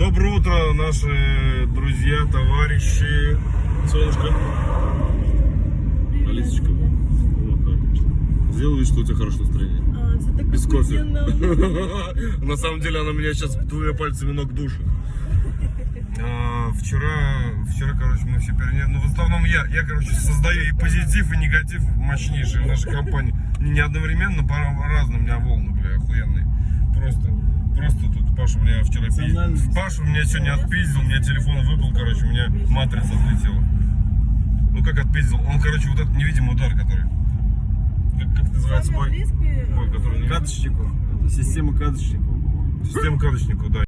Доброе утро, наши друзья, товарищи. Солнышко. Алисочка. Вот так. Сделай вид, что у тебя хорошее настроение. Без кофе. На самом деле она меня сейчас двумя пальцами ног душит. Вчера, короче, мы все переняли. Ну, в основном я, короче, создаю и позитив, и негатив мощнейший в нашей компании. Не одновременно, по-разному. У меня волны, бля, охуенные. Просто тут Паша меня вчера пиздил. Паша меня сегодня отпиздил, у меня телефон выпал, короче, у меня матрица отлетела. Ну как отпиздил? Он, короче, вот этот невидимый удар, который... Как называется бой? Бой, который... Кадочнику. Система кадочников. Система кадочников, да.